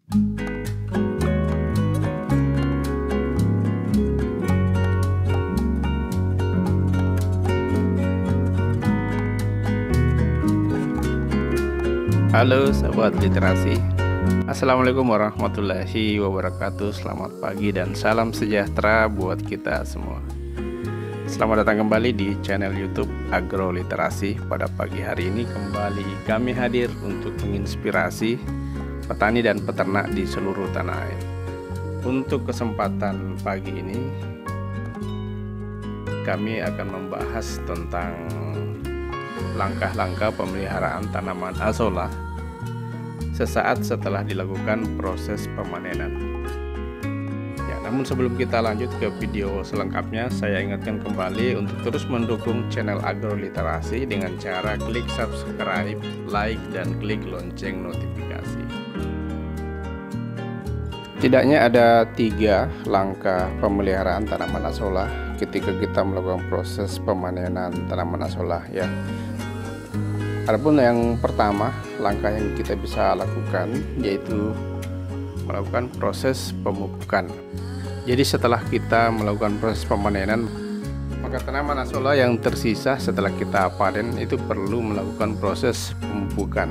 Halo sahabat literasi, Assalamualaikum warahmatullahi wabarakatuh. Selamat pagi dan salam sejahtera buat kita semua. Selamat datang kembali di channel YouTube Agro Literasi. Pada pagi hari ini kembali kami hadir untuk menginspirasi petani dan peternak di seluruh tanah air. Untuk kesempatan pagi ini kami akan membahas tentang langkah-langkah pemeliharaan tanaman azolla sesaat setelah dilakukan proses pemanenan. Ya, namun sebelum kita lanjut ke video selengkapnya, saya ingatkan kembali untuk terus mendukung channel Agro Literasi dengan cara klik subscribe, like, dan klik lonceng notifikasi. Tidaknya ada 3 langkah pemeliharaan tanaman azolla ketika kita melakukan proses pemanenan tanaman azolla ya. Adapun yang pertama, langkah yang kita bisa lakukan yaitu melakukan proses pemupukan. Jadi setelah kita melakukan proses pemanenan, maka tanaman azolla yang tersisa setelah kita panen itu perlu melakukan proses pemupukan.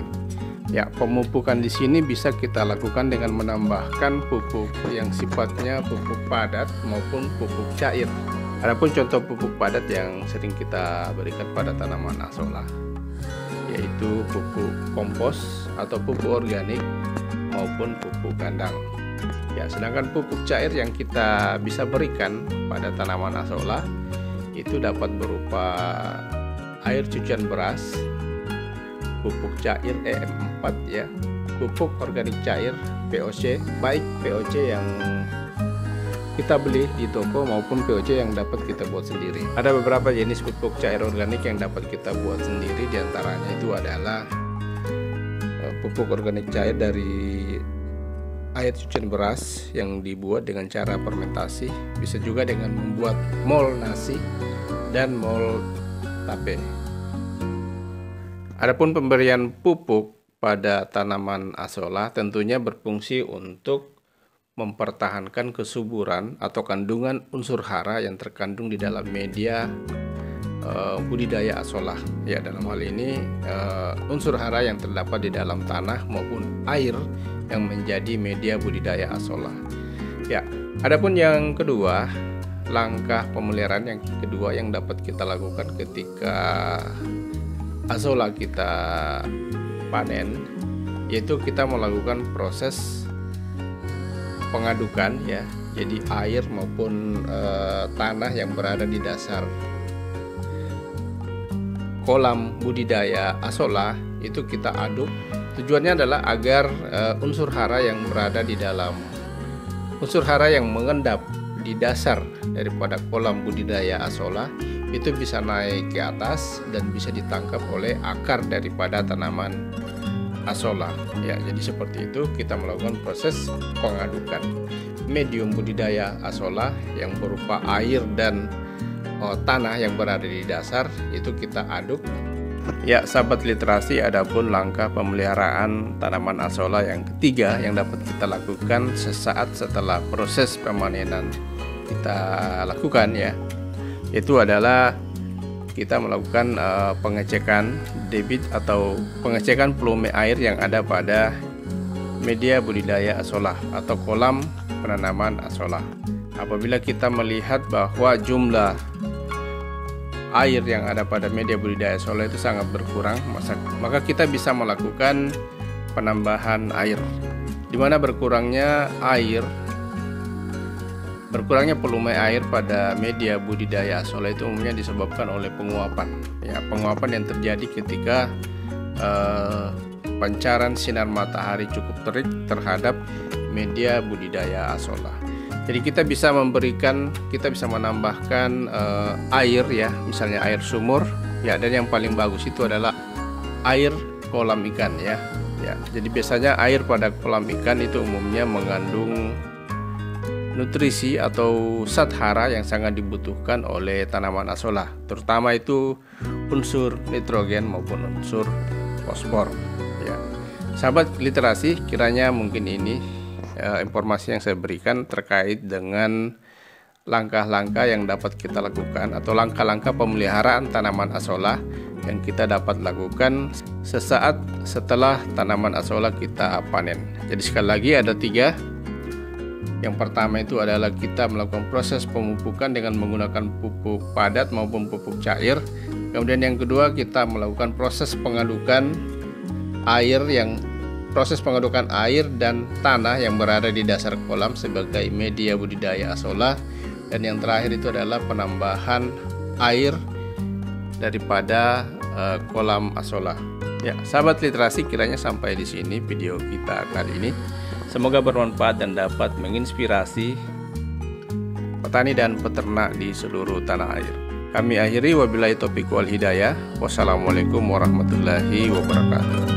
Ya, pemupukan di sini bisa kita lakukan dengan menambahkan pupuk yang sifatnya pupuk padat maupun pupuk cair. Adapun contoh pupuk padat yang sering kita berikan pada tanaman azolla yaitu pupuk kompos atau pupuk organik maupun pupuk kandang. Ya, sedangkan pupuk cair yang kita bisa berikan pada tanaman azolla itu dapat berupa air cucian beras, pupuk cair EM4 ya, pupuk organik cair POC, baik POC yang kita beli di toko maupun POC yang dapat kita buat sendiri. Ada beberapa jenis pupuk cair organik yang dapat kita buat sendiri, diantaranya itu adalah pupuk organik cair dari air cucian beras yang dibuat dengan cara fermentasi, bisa juga dengan membuat mol nasi dan mol tape. Adapun pemberian pupuk pada tanaman azolla tentunya berfungsi untuk mempertahankan kesuburan atau kandungan unsur hara yang terkandung di dalam media budidaya azolla. Ya, dalam hal ini unsur hara yang terdapat di dalam tanah maupun air yang menjadi media budidaya azolla. Ya, adapun yang kedua, langkah pemeliharaan yang kedua yang dapat kita lakukan ketika azolla kita panen yaitu kita melakukan proses pengadukan ya. Jadi air maupun tanah yang berada di dasar kolam budidaya azolla itu kita aduk. Tujuannya adalah agar unsur hara yang berada di dalam unsur hara yang mengendap di dasar daripada kolam budidaya azolla itu bisa naik ke atas dan bisa ditangkap oleh akar daripada tanaman azolla. Ya, jadi seperti itu kita melakukan proses pengadukan medium budidaya azolla yang berupa air dan tanah yang berada di dasar itu kita aduk. Ya, sahabat literasi, adapun langkah pemeliharaan tanaman azolla yang ketiga yang dapat kita lakukan sesaat setelah proses pemanenan kita lakukan ya, itu adalah kita melakukan pengecekan debit atau pengecekan volume air yang ada pada media budidaya azolla atau kolam penanaman azolla. Apabila kita melihat bahwa jumlah air yang ada pada media budidaya azolla itu sangat berkurang, maka kita bisa melakukan penambahan air. Di mana berkurangnya volume air pada media budidaya azolla itu umumnya disebabkan oleh penguapan. Ya, penguapan yang terjadi ketika pancaran sinar matahari cukup terik terhadap media budidaya azolla. Jadi kita bisa menambahkan air ya, misalnya air sumur ya, dan yang paling bagus itu adalah air kolam ikan ya. Ya, jadi biasanya air pada kolam ikan itu umumnya mengandung nutrisi atau zat hara yang sangat dibutuhkan oleh tanaman azolla, terutama itu unsur nitrogen maupun unsur fosfor ya. Sahabat literasi, kiranya mungkin ini informasi yang saya berikan terkait dengan langkah-langkah yang dapat kita lakukan atau langkah-langkah pemeliharaan tanaman asola yang kita dapat lakukan sesaat setelah tanaman asola kita panen. Jadi sekali lagi ada 3. Yang pertama itu adalah kita melakukan proses pemupukan dengan menggunakan pupuk padat maupun pupuk cair. Kemudian yang kedua, kita melakukan proses pengadukan air dan tanah yang berada di dasar kolam sebagai media budidaya asola. Dan yang terakhir itu adalah penambahan air daripada kolam asola. Ya, sahabat literasi, kiranya sampai di sini video kita kali ini. Semoga bermanfaat dan dapat menginspirasi petani dan peternak di seluruh tanah air. Kami akhiri, wabillahi taufiq wal hidayah. Wassalamualaikum warahmatullahi wabarakatuh.